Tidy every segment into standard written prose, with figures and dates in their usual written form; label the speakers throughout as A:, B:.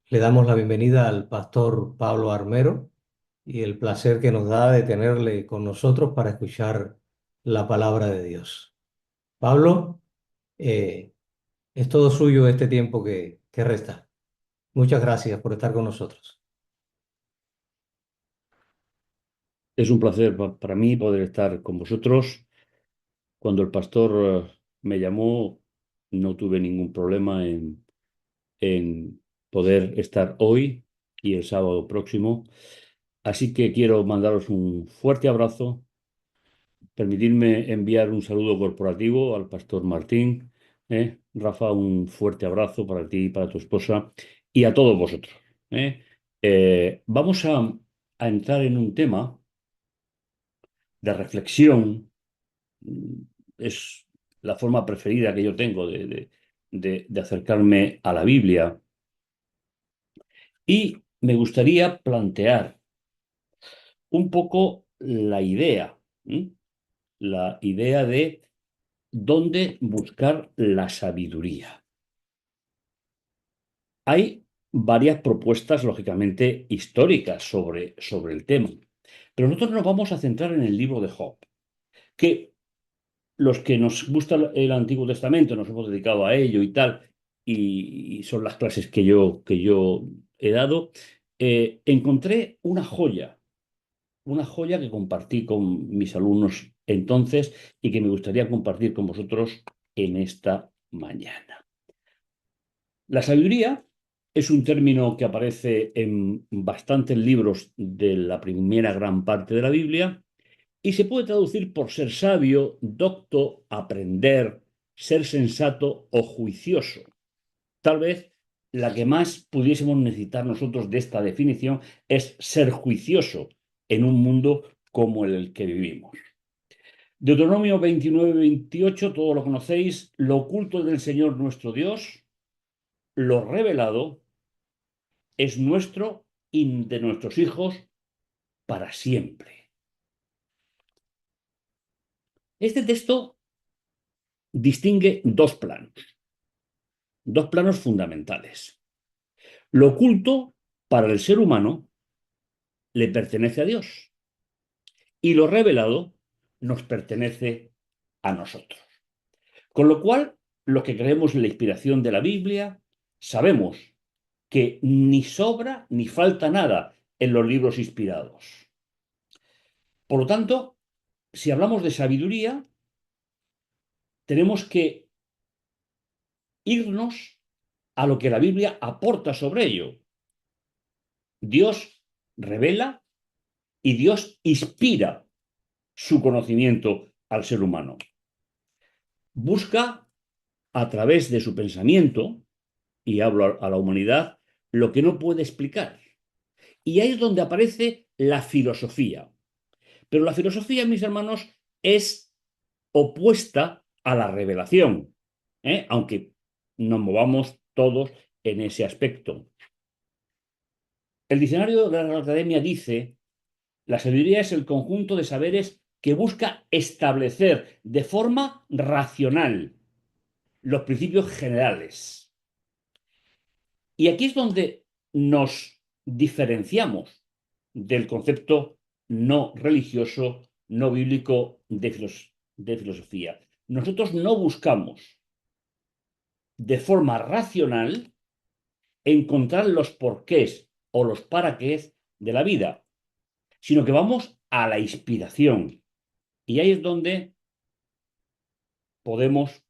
A: Le damos la bienvenida al pastor Pablo Armero y el placer que nos da de tenerle con nosotros para escuchar la palabra de Dios. Pablo, eh, es todo suyo este tiempo que resta. Muchas gracias por estar con nosotros.
B: Es un placer para mí poder estar con vosotros. Cuando el pastor me llamó, no tuve ningún problema en poder estar hoy y el sábado próximo. Así que quiero mandaros un fuerte abrazo, permitirme enviar un saludo corporativo al pastor Martín. Rafa, un fuerte abrazo para ti, para tu esposa y a todos vosotros. ¿eh? Vamos a entrar en un tema de reflexión. Es la forma preferida que yo tengo de acercarme a la Biblia. Y me gustaría plantear un poco ¿m? La idea de dónde buscar la sabiduría. Hay varias propuestas, lógicamente, históricas sobre el tema, pero nosotros nos vamos a centrar en el libro de Job, que los que nos gusta el Antiguo Testamento, nos hemos dedicado a ello y tal, y son las clases que yo he dado, encontré una joya que compartí con mis alumnos entonces y que me gustaría compartir con vosotros en esta mañana. La sabiduría es un término que aparece en bastantes libros de la primera gran parte de la Biblia y se puede traducir por ser sabio, docto, aprender, ser sensato o juicioso. Tal vez la que más pudiésemos necesitar nosotros de esta definición es ser juicioso en un mundo como el que vivimos. Deuteronomio 29-28, todos lo conocéis, lo oculto del Señor nuestro Dios, lo revelado es nuestro y de nuestros hijos para siempre. Este texto distingue dos planos fundamentales. Lo oculto para el ser humano le pertenece a Dios y lo revelado nos pertenece a nosotros. Con lo cual, los que creemos en la inspiración de la Biblia, sabemos que ni sobra ni falta nada en los libros inspirados. Por lo tanto, si hablamos de sabiduría, tenemos que irnos a lo que la Biblia aporta sobre ello. Dios revela y Dios inspira su conocimiento al ser humano. Busca a través de su pensamiento, y hablo a la humanidad, lo que no puede explicar. Y ahí es donde aparece la filosofía. Pero la filosofía, mis hermanos, es opuesta a la revelación, aunque nos movamos todos en ese aspecto. El diccionario de la Real Academia dice: la sabiduría es el conjunto de saberes que busca establecer de forma racional los principios generales. Y aquí es donde nos diferenciamos del concepto no religioso, no bíblico de filosofía. Nosotros no buscamos de forma racional encontrar los porqués o los paraqués de la vida, sino que vamos a la inspiración. Y ahí es donde podemos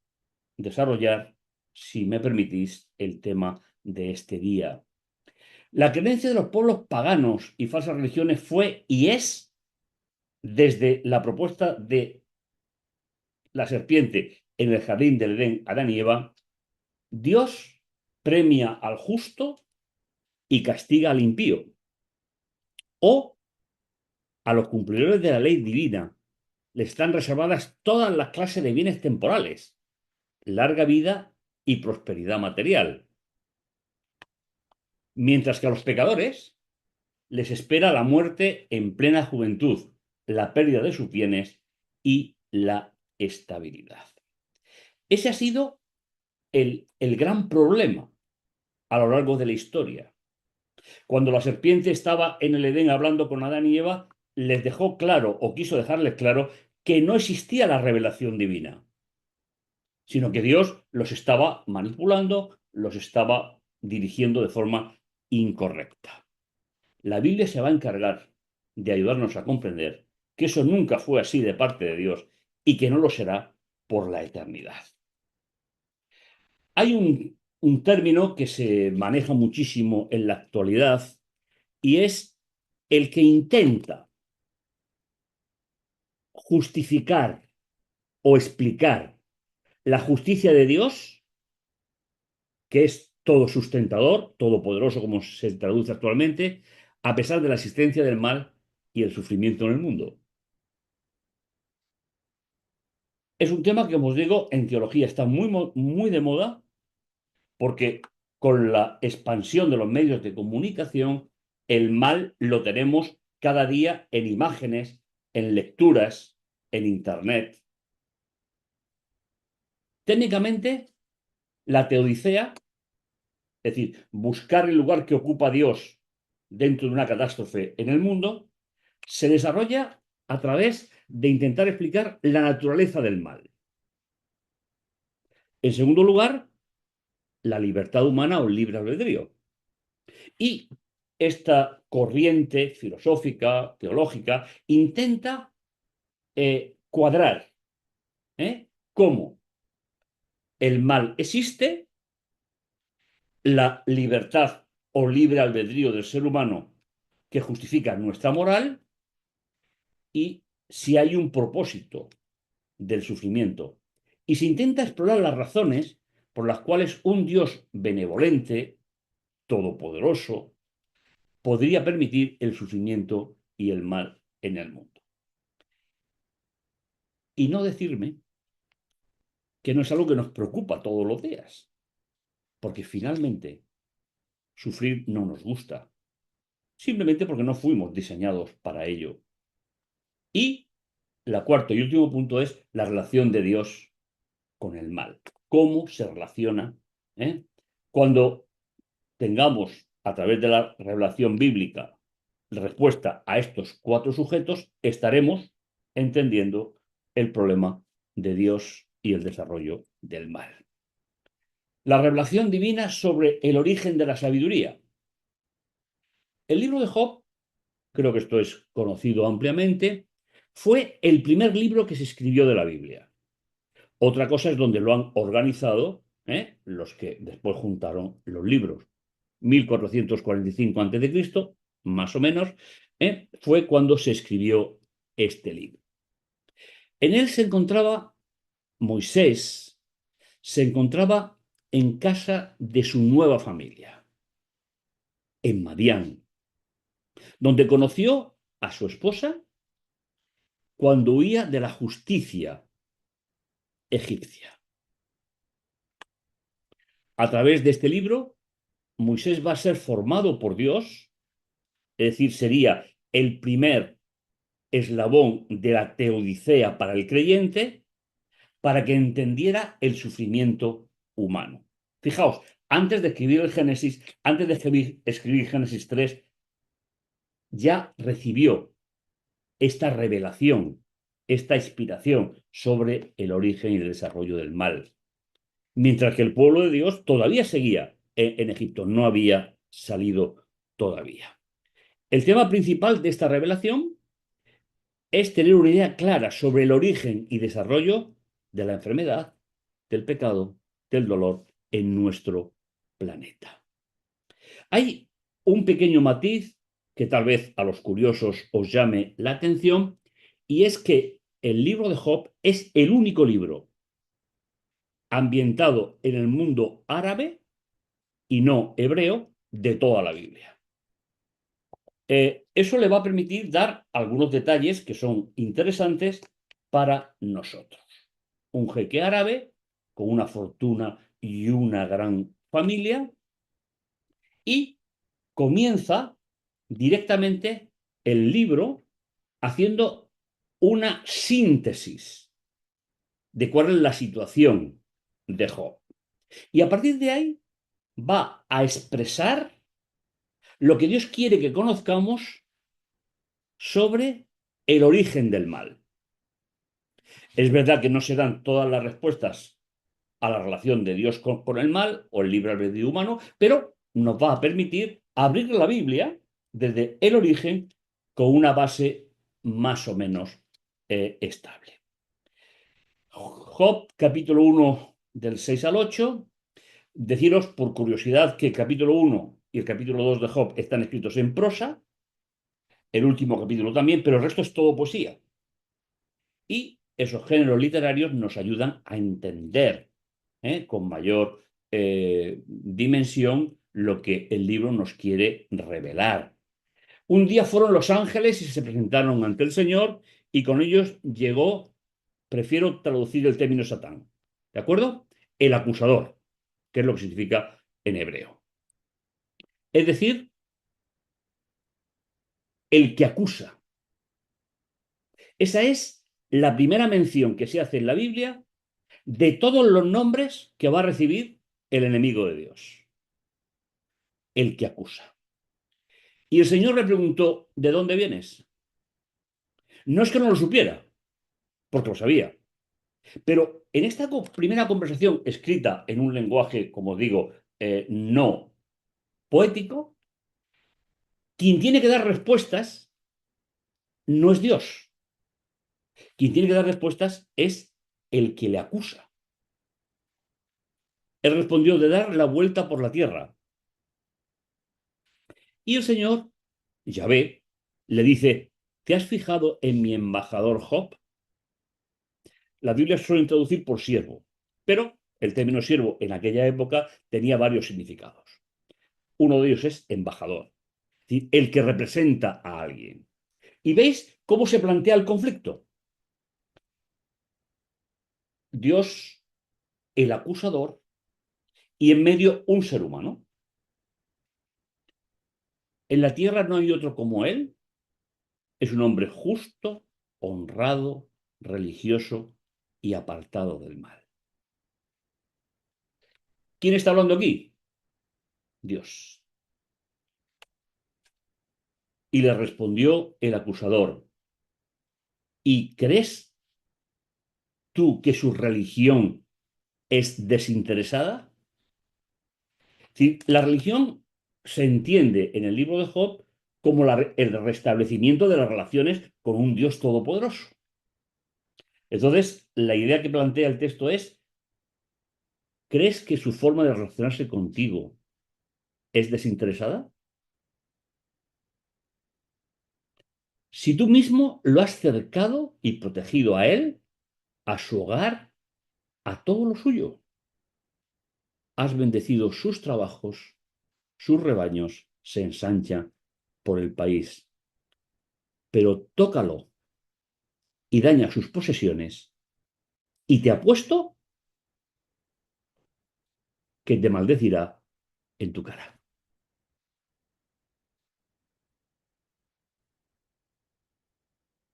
B: desarrollar, si me permitís, el tema de este día. La creencia de los pueblos paganos y falsas religiones fue y es, desde la propuesta de la serpiente en el jardín del Edén, Adán y Eva: Dios premia al justo y castiga al impío. O a los cumplidores de la ley divina les están reservadas todas las clases de bienes temporales, larga vida y prosperidad material. Mientras que a los pecadores les espera la muerte en plena juventud, la pérdida de sus bienes y la estabilidad. Ese ha sido el gran problema a lo largo de la historia. Cuando la serpiente estaba en el Edén hablando con Adán y Eva, les dejó claro, o quiso dejarles claro, que no existía la revelación divina, sino que Dios los estaba manipulando, los estaba dirigiendo de forma incorrecta. La Biblia se va a encargar de ayudarnos a comprender que eso nunca fue así de parte de Dios y que no lo será por la eternidad. Hay un término que se maneja muchísimo en la actualidad y es el que intenta justificar o explicar la justicia de Dios, que es todo sustentador, todopoderoso como se traduce actualmente, a pesar de la existencia del mal y el sufrimiento en el mundo. Es un tema que, como os digo, en teología está muy de moda porque con la expansión de los medios de comunicación, el mal lo tenemos cada día en imágenes, en lecturas, en Internet. Técnicamente, la teodicea, es decir, buscar el lugar que ocupa Dios dentro de una catástrofe en el mundo, se desarrolla a través de intentar explicar la naturaleza del mal. En segundo lugar, la libertad humana o el libre albedrío. Y esta corriente filosófica, teológica, intenta cuadrar cómo el mal existe, la libertad o libre albedrío del ser humano que justifica nuestra moral y si hay un propósito del sufrimiento. Y se intenta explorar las razones por las cuales un Dios benevolente, todopoderoso, podría permitir el sufrimiento y el mal en el mundo. Y no decirme que no es algo que nos preocupa todos los días, porque finalmente sufrir no nos gusta, simplemente porque no fuimos diseñados para ello. Y la cuarto y último punto es la relación de Dios con el mal. ¿Cómo se relaciona? Cuando tengamos, a través de la revelación bíblica, respuesta a estos cuatro sujetos, estaremos entendiendo el problema de Dios y el desarrollo del mal. La revelación divina sobre el origen de la sabiduría. El libro de Job, creo que esto es conocido ampliamente, fue el primer libro que se escribió de la Biblia. Otra cosa es donde lo han organizado los que después juntaron los libros. 1445 a.C., más o menos, fue cuando se escribió este libro. En él se encontraba Moisés, se encontraba en casa de su nueva familia, en Madián, donde conoció a su esposa cuando huía de la justicia egipcia. A través de este libro, Moisés va a ser formado por Dios, es decir, sería el primer eslabón de la teodicea para el creyente, para que entendiera el sufrimiento humano. Fijaos, antes de escribir el Génesis, antes de escribir Génesis 3, ya recibió esta revelación, esta inspiración sobre el origen y el desarrollo del mal. Mientras que el pueblo de Dios todavía seguía en Egipto, no había salido todavía. El tema principal de esta revelación es tener una idea clara sobre el origen y desarrollo de la enfermedad, del pecado, del dolor en nuestro planeta. Hay un pequeño matiz que tal vez a los curiosos os llame la atención, y es que el libro de Job es el único libro ambientado en el mundo árabe y no hebreo de toda la Biblia. Eso le va a permitir dar algunos detalles que son interesantes para nosotros. Un jeque árabe con una fortuna y una gran familia y comienza directamente el libro haciendo una síntesis de cuál es la situación de Job. Y a partir de ahí va a expresar lo que Dios quiere que conozcamos sobre el origen del mal. Es verdad que no se dan todas las respuestas a la relación de Dios con el mal o el libre albedrío humano, pero nos va a permitir abrir la Biblia desde el origen con una base más o menos estable. Job, capítulo 1, del 6 al 8. Deciros por curiosidad que el capítulo 1 y el capítulo 2 de Job están escritos en prosa, el último capítulo también, pero el resto es todo poesía. Y esos géneros literarios nos ayudan a entender con mayor dimensión lo que el libro nos quiere revelar. Un día fueron los ángeles y se presentaron ante el Señor y con ellos llegó, prefiero traducir el término Satán, ¿de acuerdo? El acusador, que es lo que significa en hebreo. Es decir, el que acusa. Esa es la primera mención que se hace en la Biblia de todos los nombres que va a recibir el enemigo de Dios, el que acusa. Y el Señor le preguntó, ¿de dónde vienes? No es que no lo supiera, porque lo sabía, pero en esta primera conversación escrita en un lenguaje, como digo, no poético, quien tiene que dar respuestas no es Dios. Quien tiene que dar respuestas es el que le acusa. Él respondió de dar la vuelta por la tierra. Y el Señor, Yahvé, le dice, ¿te has fijado en mi embajador Job? La Biblia suele introducir por siervo, pero el término siervo en aquella época tenía varios significados. Uno de ellos es embajador, es decir, el que representa a alguien. ¿Y veis cómo se plantea el conflicto? Dios, el acusador, y en medio un ser humano. En la tierra no hay otro como él. Es un hombre justo, honrado, religioso y apartado del mal. ¿Quién está hablando aquí? Dios. Y le respondió el acusador, ¿y crees tú que su religión es desinteresada? Es decir, la religión se entiende en el libro de Job como el restablecimiento de las relaciones con un Dios todopoderoso. Entonces, la idea que plantea el texto es, ¿crees que su forma de relacionarse contigo es desinteresada? Si tú mismo lo has cercado y protegido a él, a su hogar, a todo lo suyo, has bendecido sus trabajos, sus rebaños se ensanchan por el país, pero tócalo y daña sus posesiones, y te apuesto que te maldecirá en tu cara.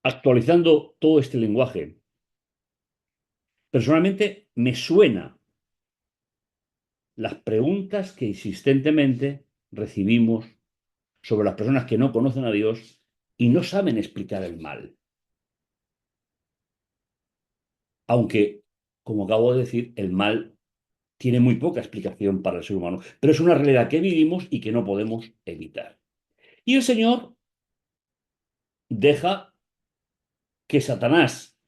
B: Actualizando todo este lenguaje, personalmente me suena las preguntas que insistentemente recibimos sobre las personas que no conocen a Dios y no saben explicar el mal. Aunque, como acabo de decir, el mal tiene muy poca explicación para el ser humano, pero es una realidad que vivimos y que no podemos evitar. Y el Señor deja que Satanás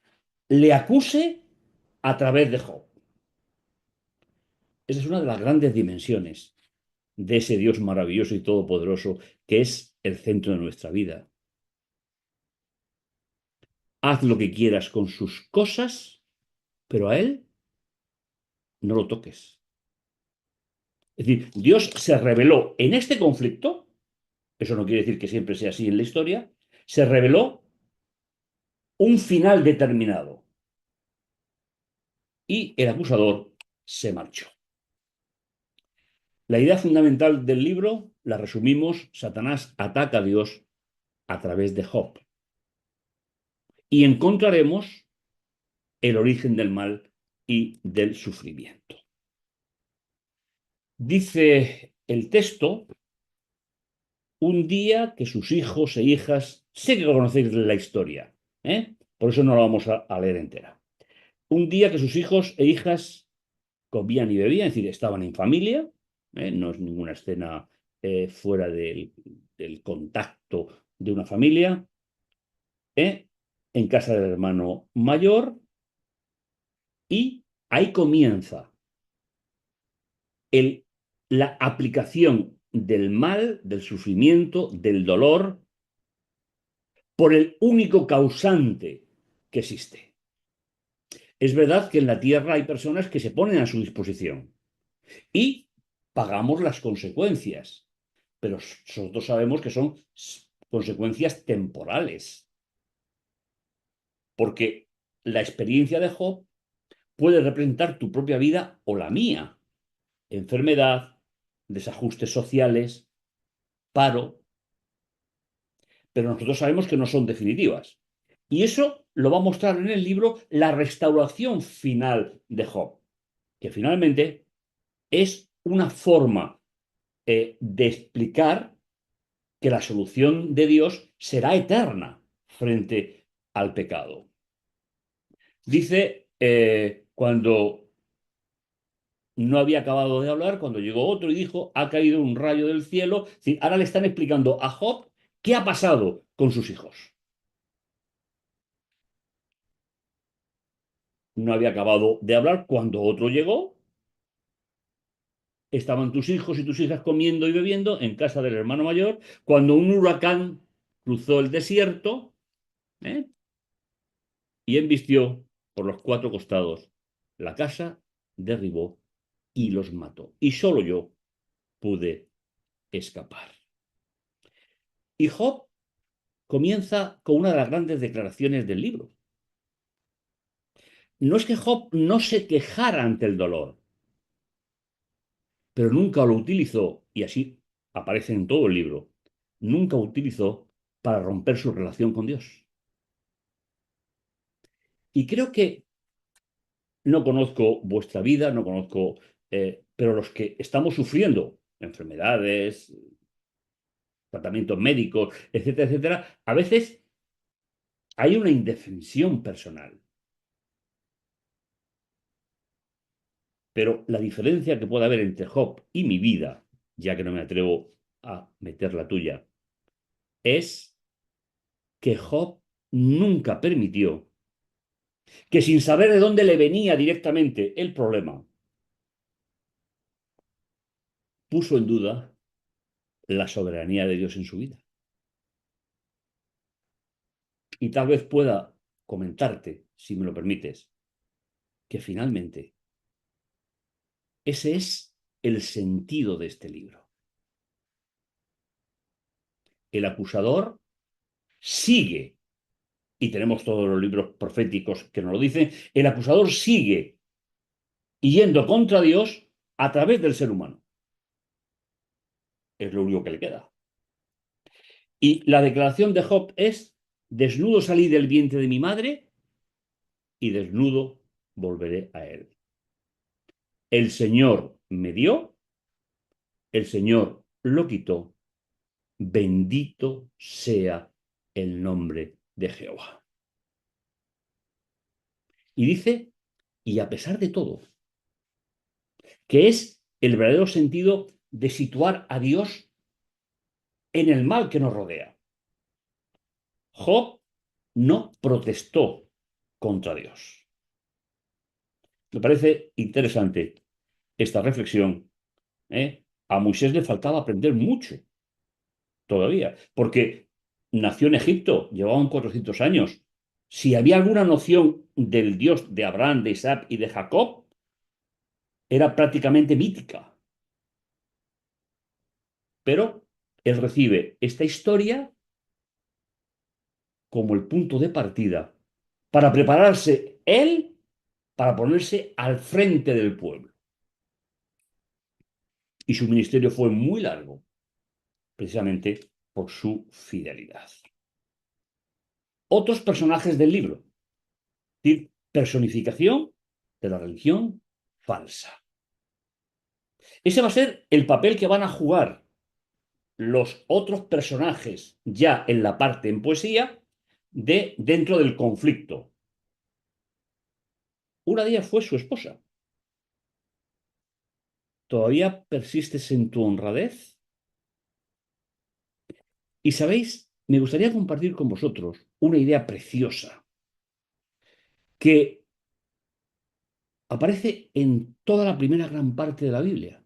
B: le acuse a través de Job. Esa es una de las grandes dimensiones de ese Dios maravilloso y todopoderoso que es el centro de nuestra vida. Haz lo que quieras con sus cosas, pero a Él no lo toques. Es decir, Dios se reveló en este conflicto, eso no quiere decir que siempre sea así en la historia, se reveló un final determinado y el acusador se marchó. La idea fundamental del libro la resumimos: Satanás ataca a Dios a través de Job y encontraremos el origen del mal y del sufrimiento. Dice el texto un día que sus hijos e hijas, sé que conocéis la historia, por eso no la vamos a leer entera. Un día que sus hijos e hijas comían y bebían, es decir, estaban en familia, no es ninguna escena fuera del contacto de una familia, en casa del hermano mayor, y ahí comienza la aplicación del mal, del sufrimiento, del dolor, por el único causante que existe. Es verdad que en la tierra hay personas que se ponen a su disposición y pagamos las consecuencias, pero nosotros sabemos que son consecuencias temporales, porque la experiencia de Job puede representar tu propia vida o la mía. Enfermedad, desajustes sociales, paro, pero nosotros sabemos que no son definitivas. Y eso lo va a mostrar en el libro La restauración final de Job, que finalmente es una forma de explicar que la solución de Dios será eterna frente al pecado. Dice, cuando no había acabado de hablar, cuando llegó otro y dijo, ha caído un rayo del cielo. Es decir, ahora le están explicando a Job qué ha pasado con sus hijos. No había acabado de hablar cuando otro llegó. Estaban tus hijos y tus hijas comiendo y bebiendo en casa del hermano mayor, cuando un huracán cruzó el desierto, ¿eh? Y embistió por los cuatro costados la casa, derribó y los mató. Y solo yo pude escapar. Y Job comienza con una de las grandes declaraciones del libro. No es que Job no se quejara ante el dolor, pero nunca lo utilizó, y así aparece en todo el libro, nunca utilizó para romper su relación con Dios. Y creo que no conozco vuestra vida, no conozco, pero los que estamos sufriendo enfermedades, tratamientos médicos, etcétera, etcétera, a veces hay una indefensión personal. Pero la diferencia que puede haber entre Job y mi vida, ya que no me atrevo a meter la tuya, es que Job nunca permitió que, sin saber de dónde le venía directamente el problema, puso en duda la soberanía de Dios en su vida. Y tal vez pueda comentarte, si me lo permites, que finalmente ese es el sentido de este libro. El acusador sigue, y tenemos todos los libros proféticos que nos lo dicen, el acusador sigue yendo contra Dios a través del ser humano. Es lo único que le queda. Y la declaración de Job es: desnudo salí del vientre de mi madre y desnudo volveré a él. El Señor me dio, el Señor lo quitó, bendito sea el nombre de Jehová. Y dice, y a pesar de todo, que es el verdadero sentido de situar a Dios en el mal que nos rodea. Job no protestó contra Dios. Me parece interesante esta reflexión. A Moisés le faltaba aprender mucho todavía, porque nació en Egipto, llevaban 400 años. Si había alguna noción del Dios de Abraham, de Isaac y de Jacob, era prácticamente mítica. Pero él recibe esta historia como el punto de partida para prepararse él para ponerse al frente del pueblo. Y su ministerio fue muy largo, precisamente por su fidelidad. Otros personajes del libro, es decir, personificación de la religión falsa. Ese va a ser el papel que van a jugar los otros personajes ya en la parte en poesía de dentro del conflicto. Una de ellas fue su esposa. ¿Todavía persistes en tu honradez? Y sabéis, me gustaría compartir con vosotros una idea preciosa que aparece en toda la primera gran parte de la Biblia.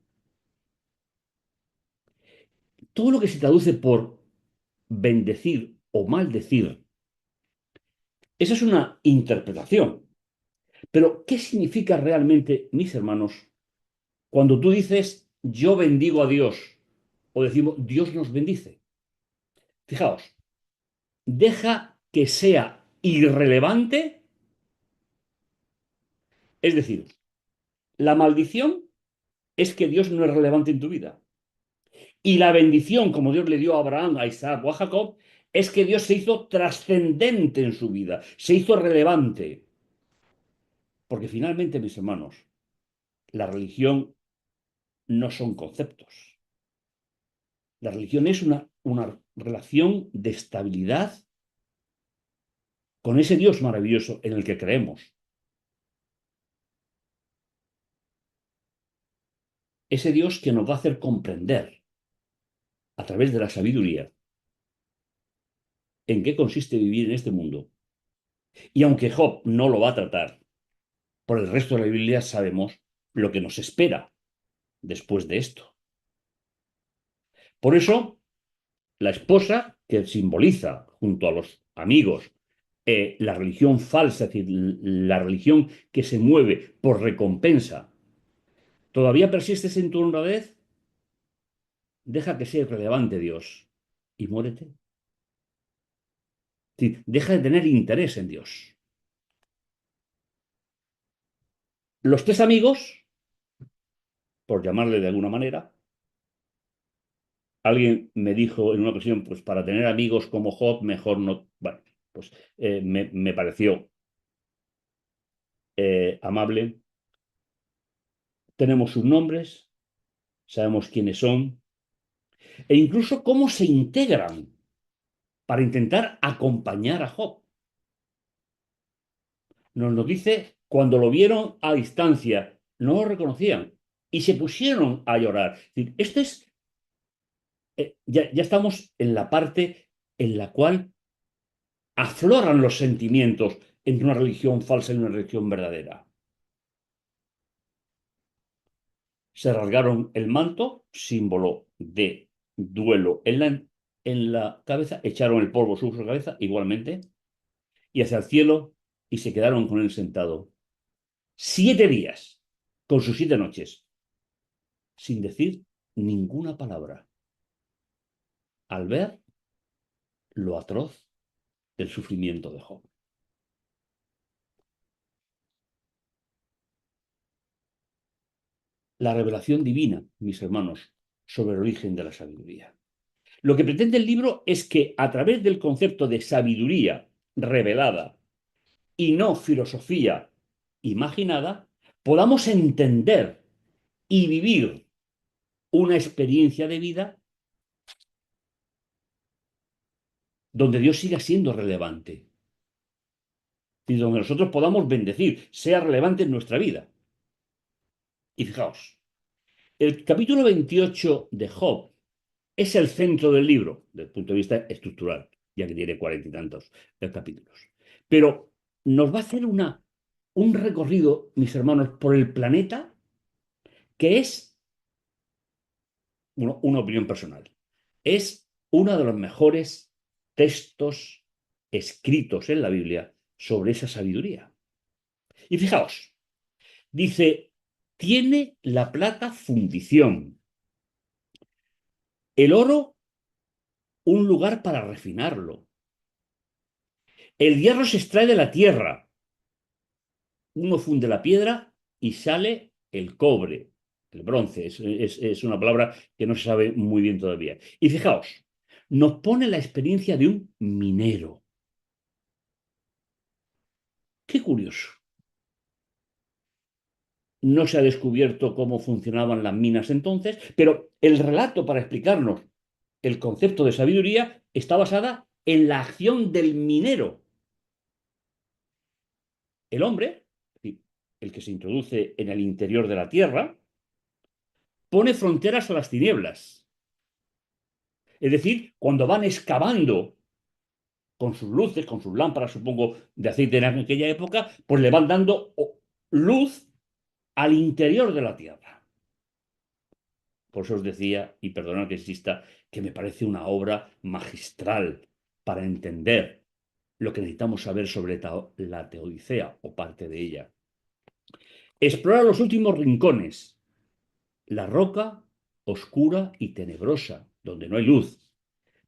B: Todo lo que se traduce por bendecir o maldecir, esa es una interpretación. Pero, ¿qué significa realmente, mis hermanos, cuando tú dices yo bendigo a Dios o decimos Dios nos bendice? Fijaos, deja que sea irrelevante, es decir, la maldición es que Dios no es relevante en tu vida. Y la bendición, como Dios le dio a Abraham, a Isaac o a Jacob, es que Dios se hizo trascendente en su vida, se hizo relevante. Porque finalmente, mis hermanos, la religión no son conceptos. La religión es una relación de estabilidad con ese Dios maravilloso en el que creemos. Ese Dios que nos va a hacer comprender a través de la sabiduría en qué consiste vivir en este mundo. Y aunque Job no lo va a tratar, por el resto de la Biblia sabemos lo que nos espera después de esto. Por eso, la esposa, que simboliza junto a los amigos la religión falsa, es decir, la religión que se mueve por recompensa, ¿todavía persistes en tu honradez? Deja que sea irrelevante Dios y muérete. Es decir, deja de tener interés en Dios. Los tres amigos, por llamarle de alguna manera, alguien me dijo en una ocasión, pues para tener amigos como Job, mejor no. Bueno, pues me pareció amable. Tenemos sus nombres, sabemos quiénes son e incluso cómo se integran para intentar acompañar a Job. Nos lo dice cuando lo vieron a distancia, no lo reconocían y se pusieron a llorar. Es decir, ya estamos en la parte en la cual afloran los sentimientos entre una religión falsa y una religión verdadera. Se rasgaron el manto, símbolo de duelo en la cabeza, echaron el polvo sobre su cabeza igualmente y hacia el cielo y se quedaron con él sentado. 7 días con sus 7 noches, sin decir ninguna palabra, al ver lo atroz del sufrimiento de Job. La revelación divina, mis hermanos, sobre el origen de la sabiduría. Lo que pretende el libro es que a través del concepto de sabiduría revelada y no filosofía imaginada, podamos entender y vivir una experiencia de vida donde Dios siga siendo relevante y donde nosotros podamos bendecir, sea relevante en nuestra vida. Y fijaos, el capítulo 28 de Job es el centro del libro, desde el punto de vista estructural, ya que tiene 40 y tantos capítulos. Pero nos va a hacer un recorrido, mis hermanos, por el planeta que es una opinión personal. Es uno de los mejores textos escritos en la Biblia sobre esa sabiduría. Y fijaos, dice, tiene la plata fundición, el oro un lugar para refinarlo, el hierro se extrae de la tierra, uno funde la piedra y sale el cobre, el bronce, es una palabra que no se sabe muy bien todavía. Y fijaos, nos pone la experiencia de un minero. Qué curioso. No se ha descubierto cómo funcionaban las minas entonces, pero el relato para explicarnos el concepto de sabiduría está basada en la acción del minero. El hombre, el que se introduce en el interior de la tierra, pone fronteras a las tinieblas. Es decir, cuando van excavando con sus luces, con sus lámparas, supongo, de aceite en aquella época, pues le van dando luz al interior de la tierra. Por eso os decía, y perdonad que insista, que me parece una obra magistral para entender lo que necesitamos saber sobre la Teodicea o parte de ella. Explora los últimos rincones, la roca oscura y tenebrosa, donde no hay luz.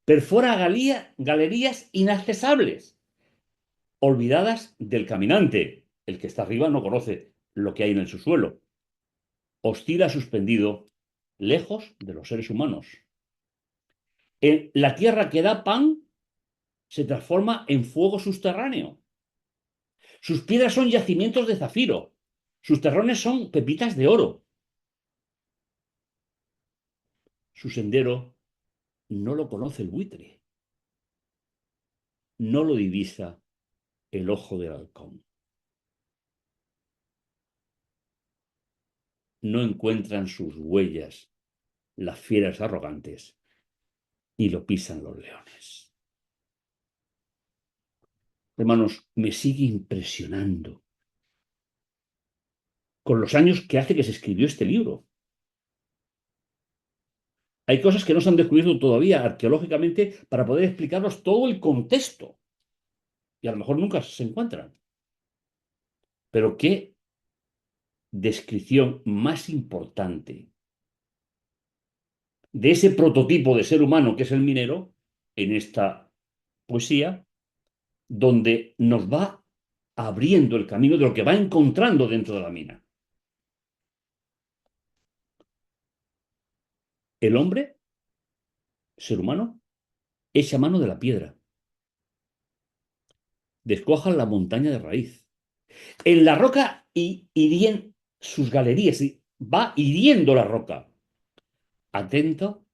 B: Perfora galerías inaccesibles, olvidadas del caminante. El que está arriba no conoce lo que hay en el subsuelo. Oscila suspendido, lejos de los seres humanos. La tierra que da pan se transforma en fuego subterráneo. Sus piedras son yacimientos de zafiro. Sus terrones son pepitas de oro. Su sendero no lo conoce el buitre. No lo divisa el ojo del halcón. No encuentran sus huellas las fieras arrogantes y lo pisan los leones. Hermanos, me sigue impresionando con los años que hace que se escribió este libro. Hay cosas que no se han descubierto todavía arqueológicamente para poder explicarnos todo el contexto. Y a lo mejor nunca se encuentran. Pero qué descripción más importante de ese prototipo de ser humano que es el minero en esta poesía, donde nos va abriendo el camino de lo que va encontrando dentro de la mina. El hombre, ser humano, echa mano de la piedra, descuaja la montaña de raíz. En la roca irían sus galerías, y va hiriendo la roca. Atento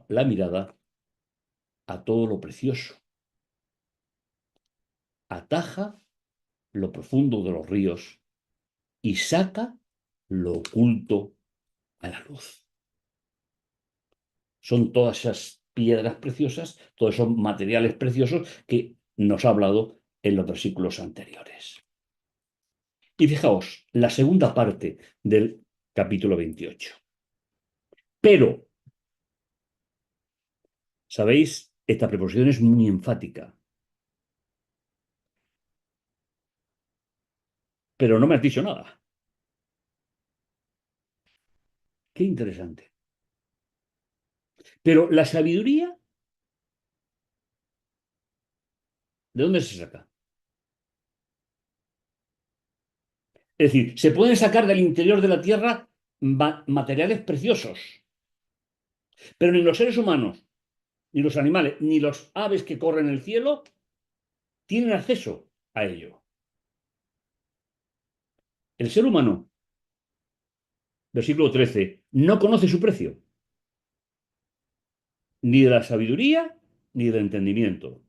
B: la mirada a todo lo precioso. Ataja lo profundo de los ríos y saca lo oculto a la luz. Son todas esas piedras preciosas, todos esos materiales preciosos que nos ha hablado en los versículos anteriores. Y fijaos, la segunda parte del capítulo 28. Pero, ¿sabéis? Esta preposición es muy enfática. Pero no me has dicho nada. Qué interesante. Pero la sabiduría, ¿de dónde se saca? Es decir, se pueden sacar del interior de la tierra materiales preciosos, pero ni los seres humanos, ni los animales, ni los aves que corren en el cielo tienen acceso a ello. El ser humano, versículo 13, no conoce su precio, ni de la sabiduría, ni del entendimiento.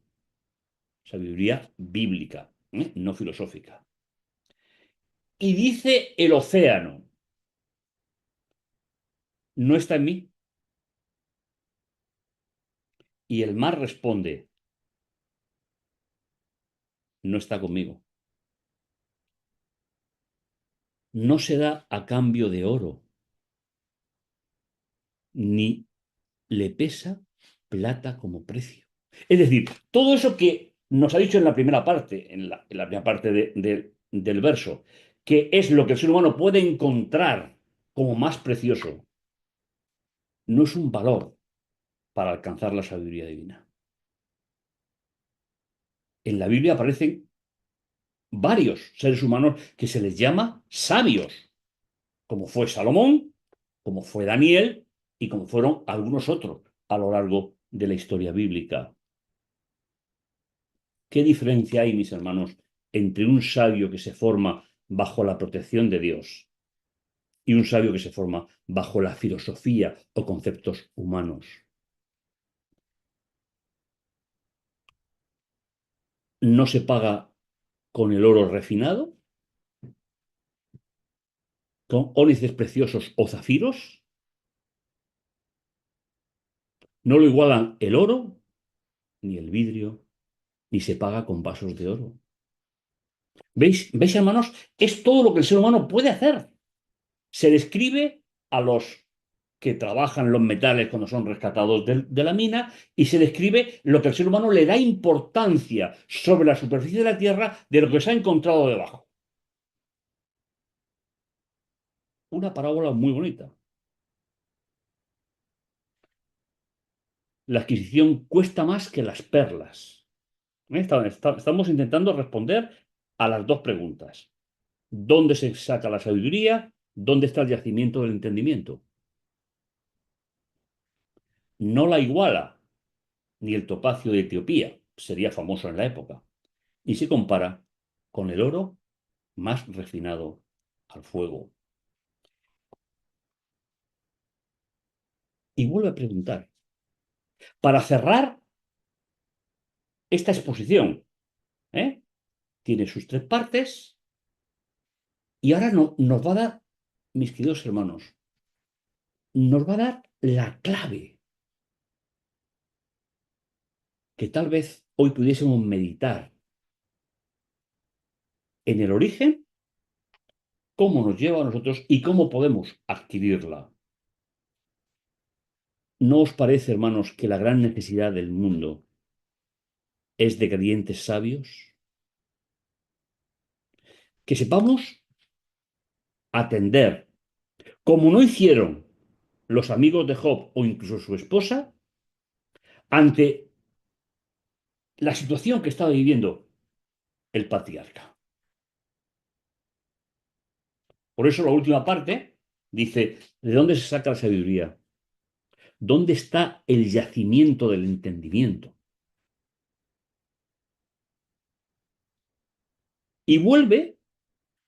B: Sabiduría bíblica, no filosófica. Y dice el océano, no está en mí. Y el mar responde, no está conmigo. No se da a cambio de oro, ni le pesa plata como precio. Es decir, todo eso que nos ha dicho en la primera parte, en la primera parte del verso, que es lo que el ser humano puede encontrar como más precioso, no es un valor para alcanzar la sabiduría divina. En la Biblia aparecen varios seres humanos que se les llama sabios, como fue Salomón, como fue Daniel y como fueron algunos otros a lo largo de la historia bíblica. ¿Qué diferencia hay, mis hermanos, entre un sabio que se forma bajo la protección de Dios y un sabio que se forma bajo la filosofía o conceptos humanos? no se paga con el oro refinado, con ónices preciosos o zafiros. No lo igualan el oro ni el vidrio, ni se paga con vasos de oro. ¿Veis? ¿Veis, hermanos? Es todo lo que el ser humano puede hacer. Se describe a los que trabajan los metales cuando son rescatados de la mina y se describe lo que el ser humano le da importancia sobre la superficie de la Tierra de lo que se ha encontrado debajo. Una parábola muy bonita. La adquisición cuesta más que las perlas. Estamos intentando responder a las dos preguntas. ¿Dónde se saca la sabiduría? ¿Dónde está el yacimiento del entendimiento? No la iguala ni el topacio de Etiopía, sería famoso en la época, y se compara con el oro más refinado al fuego. Y vuelve a preguntar, para cerrar esta exposición, ¿eh? Tiene sus tres partes y ahora nos va a dar, mis queridos hermanos, nos va a dar la clave que tal vez hoy pudiésemos meditar en el origen, cómo nos lleva a nosotros y cómo podemos adquirirla. ¿No os parece, hermanos, que la gran necesidad del mundo es de creyentes sabios? Que sepamos atender, como no hicieron los amigos de Job o incluso su esposa, ante la situación que estaba viviendo el patriarca. Por eso la última parte dice, ¿de dónde se saca la sabiduría? ¿Dónde está el yacimiento del entendimiento? Y vuelve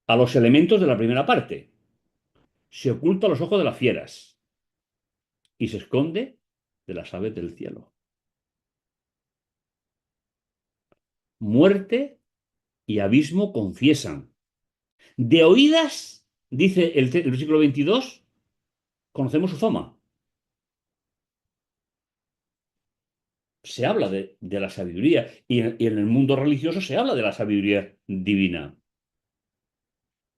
B: a los elementos de la primera parte. Se oculta a los ojos de las fieras y se esconde de las aves del cielo. Muerte y abismo confiesan. De oídas, dice el versículo 22, conocemos su fama. Se habla de la sabiduría y en el mundo religioso se habla de la sabiduría divina.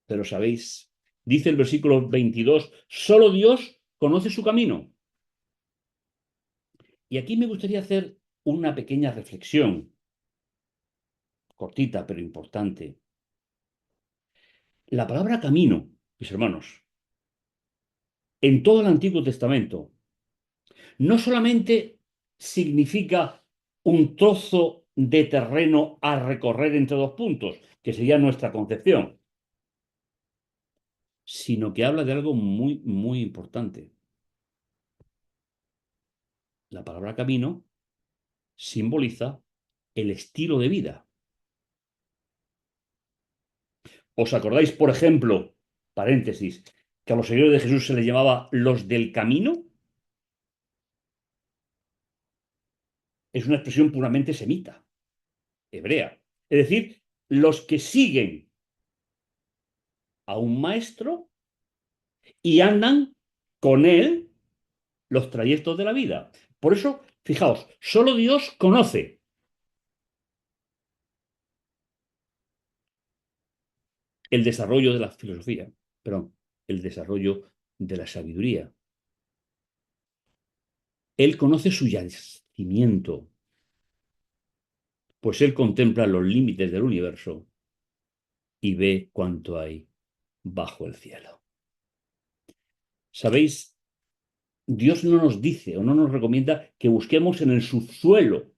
B: Pero sabéis, dice el versículo 22, solo Dios conoce su camino. Y aquí me gustaría hacer una pequeña reflexión, cortita pero importante. La palabra camino, mis hermanos, en todo el Antiguo Testamento, no solamente significa un trozo de terreno a recorrer entre dos puntos, que sería nuestra concepción, sino que habla de algo muy, muy importante. La palabra camino simboliza el estilo de vida. ¿Os acordáis, por ejemplo, paréntesis, que a los seguidores de Jesús se les llamaba los del camino? Es una expresión puramente semita, hebrea. Es decir, los que siguen a un maestro y andan con él los trayectos de la vida. Por eso, fijaos, solo Dios conoce el desarrollo de la filosofía, perdón, el desarrollo de la sabiduría. Él conoce su yacimiento, pues él contempla los límites del universo y ve cuánto hay bajo el cielo. ¿Sabéis? Dios no nos dice o no nos recomienda que busquemos en el subsuelo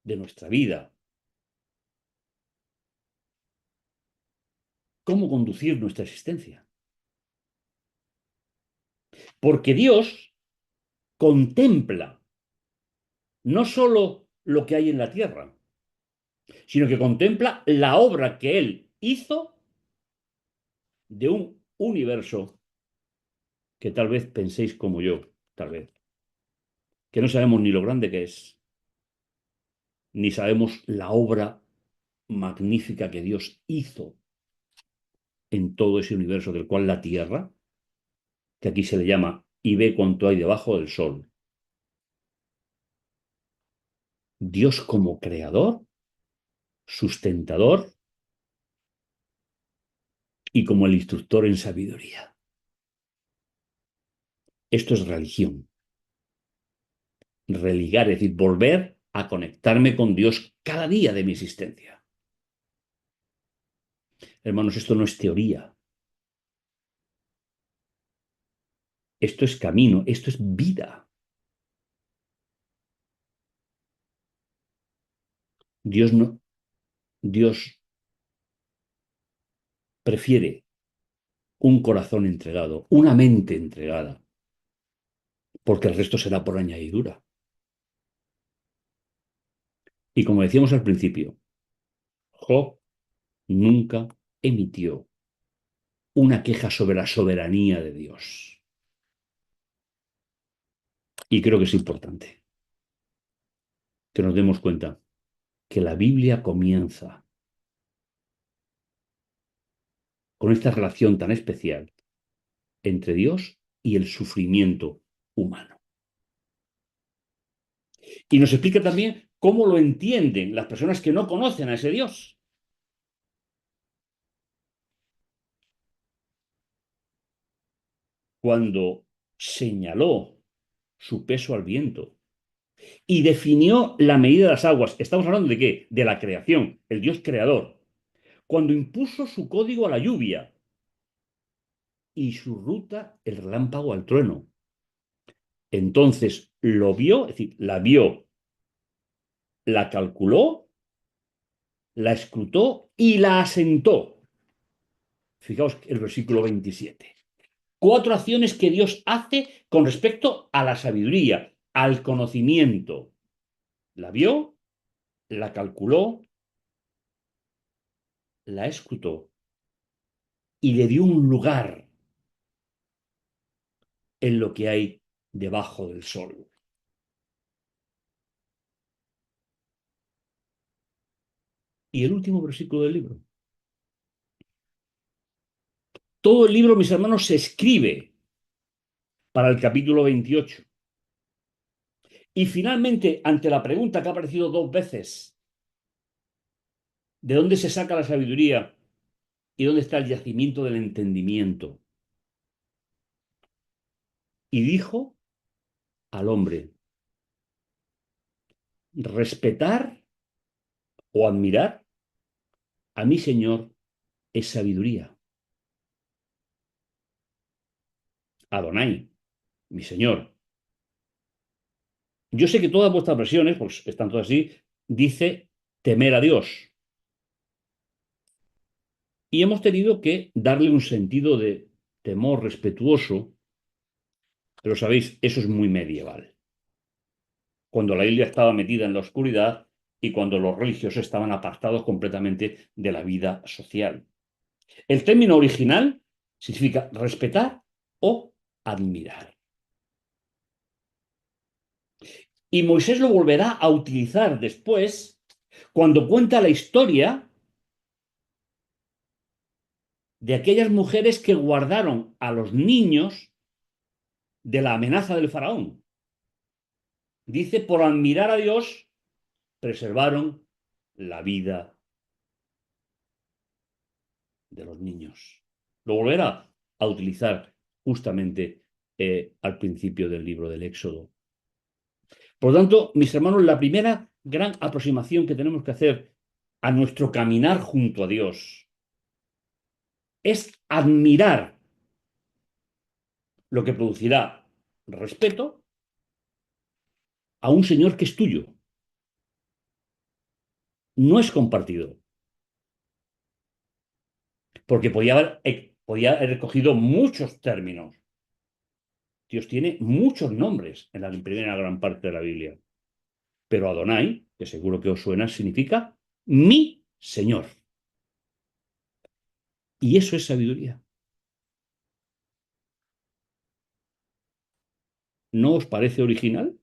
B: de nuestra vida cómo conducir nuestra existencia. Porque Dios contempla no solo lo que hay en la tierra, sino que contempla la obra que Él hizo de un universo que tal vez penséis como yo, tal vez, que no sabemos ni lo grande que es, ni sabemos la obra magnífica que Dios hizo en todo ese universo del cual la Tierra, que aquí se le llama y ve cuanto hay debajo del sol. Dios como creador, sustentador y como el instructor en sabiduría. Esto es religión. Religar, es decir, volver a conectarme con Dios cada día de mi existencia. Hermanos, esto no es teoría. Esto es camino, esto es vida. Dios no, Dios prefiere un corazón entregado, una mente entregada, porque el resto será por añadidura. Y como decíamos al principio, Job nunca emitió una queja sobre la soberanía de Dios. Y creo que es importante que nos demos cuenta que la Biblia comienza con esta relación tan especial entre Dios y el sufrimiento humano. Y nos explica también cómo lo entienden las personas que no conocen a ese Dios. Cuando señaló su peso al viento y definió la medida de las aguas. ¿Estamos hablando de qué? De la creación, el Dios creador. Cuando impuso su código a la lluvia y su ruta el relámpago al trueno. Entonces lo vio, es decir, la vio, la calculó, la escrutó y la asentó. Fijaos el versículo 27. Cuatro acciones que Dios hace con respecto a la sabiduría, al conocimiento. La vio, la calculó, la escrutó y le dio un lugar en lo que hay debajo del sol. Y el último versículo del libro. Todo el libro, mis hermanos, se escribe para el capítulo 28. Y finalmente, ante la pregunta que ha aparecido dos veces, ¿de dónde se saca la sabiduría y dónde está el yacimiento del entendimiento? Y dijo al hombre, respetar o admirar a mi Señor es sabiduría. Adonai, mi Señor. Yo sé que todas vuestras versiones, pues están todas así, dice temer a Dios. Y hemos tenido que darle un sentido de temor respetuoso, pero sabéis, eso es muy medieval. Cuando la Biblia estaba metida en la oscuridad y cuando los religiosos estaban apartados completamente de la vida social. El término original significa respetar o admirar. Y Moisés lo volverá a utilizar después cuando cuenta la historia de aquellas mujeres que guardaron a los niños de la amenaza del faraón. Dice, por admirar a Dios, preservaron la vida de los niños. Lo volverá a utilizar justamente al principio del libro del Éxodo. Por lo tanto, mis hermanos, la primera gran aproximación que tenemos que hacer a nuestro caminar junto a Dios es admirar lo que producirá respeto a un Señor que es tuyo. No es compartido. Porque podía haber recogido muchos términos. Dios tiene muchos nombres en la primera gran parte de la Biblia. Pero Adonai, que seguro que os suena, significa mi Señor. Y eso es sabiduría. ¿No os parece original?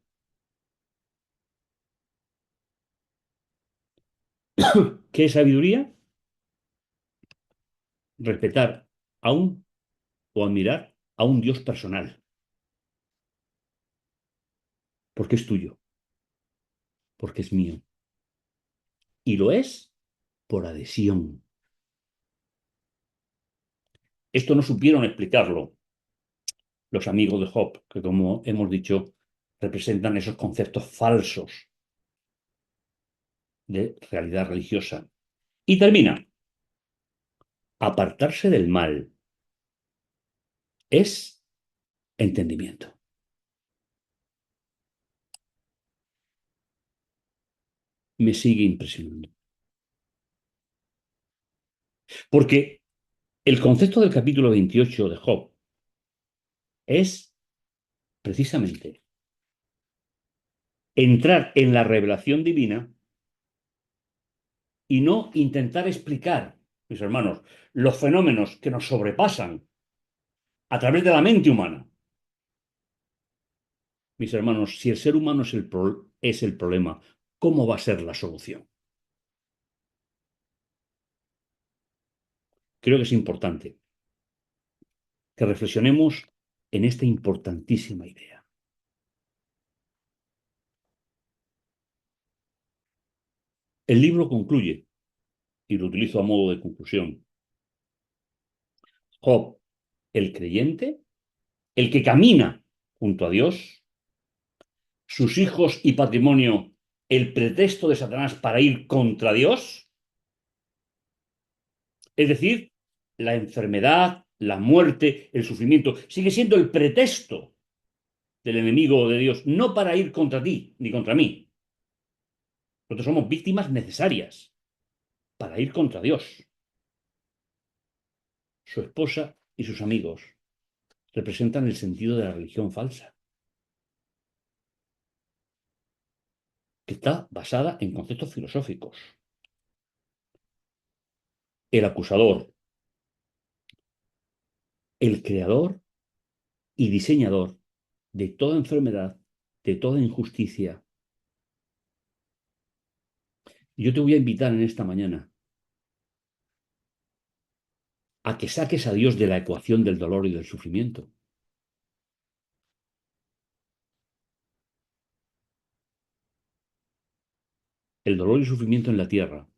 B: ¿Qué es sabiduría? Respetar a un o admirar a un Dios personal, porque es tuyo, porque es mío. Y lo es por adhesión. Esto no supieron explicarlo los amigos de Job, que como hemos dicho, representan esos conceptos falsos de realidad religiosa. Y termina, apartarse del mal es entendimiento. Me sigue impresionando. Porque el concepto del capítulo 28 de Job es precisamente entrar en la revelación divina y no intentar explicar, mis hermanos, los fenómenos que nos sobrepasan a través de la mente humana. Mis hermanos, si el ser humano es el problema, ¿cómo va a ser la solución? Creo que es importante que reflexionemos en esta importantísima idea. El libro concluye, y lo utilizo a modo de conclusión. Job, el creyente, el que camina junto a Dios, sus hijos y patrimonio, el pretexto de Satanás para ir contra Dios, es decir, la enfermedad, la muerte, el sufrimiento, sigue siendo el pretexto del enemigo de Dios, no para ir contra ti ni contra mí. Nosotros somos víctimas necesarias para ir contra Dios. Su esposa y sus amigos representan el sentido de la religión falsa, que está basada en conceptos filosóficos. El acusador, el creador y diseñador de toda enfermedad, de toda injusticia. Yo te voy a invitar en esta mañana a que saques a Dios de la ecuación del dolor y del sufrimiento. El dolor y el sufrimiento en la tierra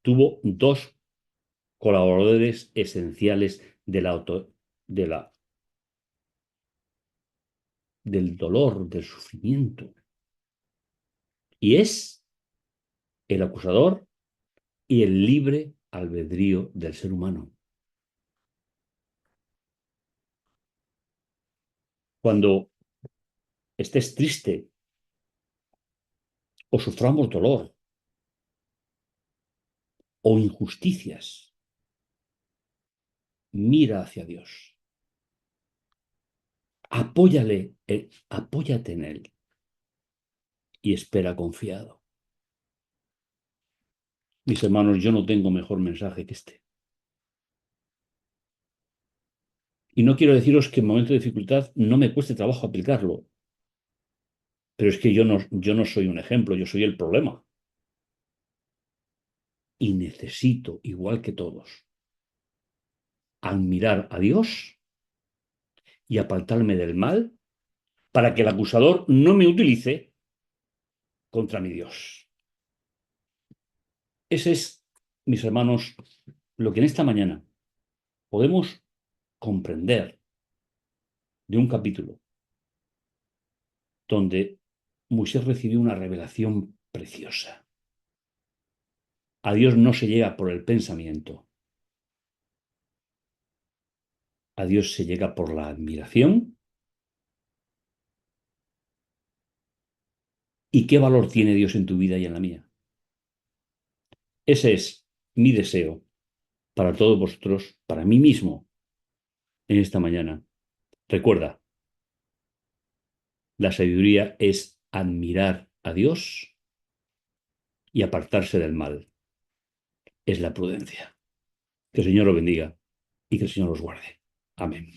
B: tuvo dos colaboradores esenciales de la, del dolor, del sufrimiento. Y es el acusador y el libre albedrío del ser humano. Cuando estés triste o suframos dolor o injusticias, mira hacia Dios. Apóyate en Él y espera confiado. Mis hermanos, yo no tengo mejor mensaje que este. Y no quiero deciros que en momentos de dificultad no me cueste trabajo aplicarlo, pero es que yo no soy un ejemplo, yo soy el problema. Y necesito, igual que todos, admirar a Dios y apartarme del mal para que el acusador no me utilice contra mi Dios. Ese es, mis hermanos, lo que en esta mañana podemos comprender de un capítulo donde Moisés recibió una revelación preciosa. A Dios no se llega por el pensamiento, a Dios se llega por la admiración. ¿Y qué valor tiene Dios en tu vida y en la mía? Ese es mi deseo para todos vosotros, para mí mismo, en esta mañana. Recuerda, la sabiduría es admirar a Dios y apartarse del mal. Es la prudencia. Que el Señor lo bendiga y que el Señor los guarde. Amén.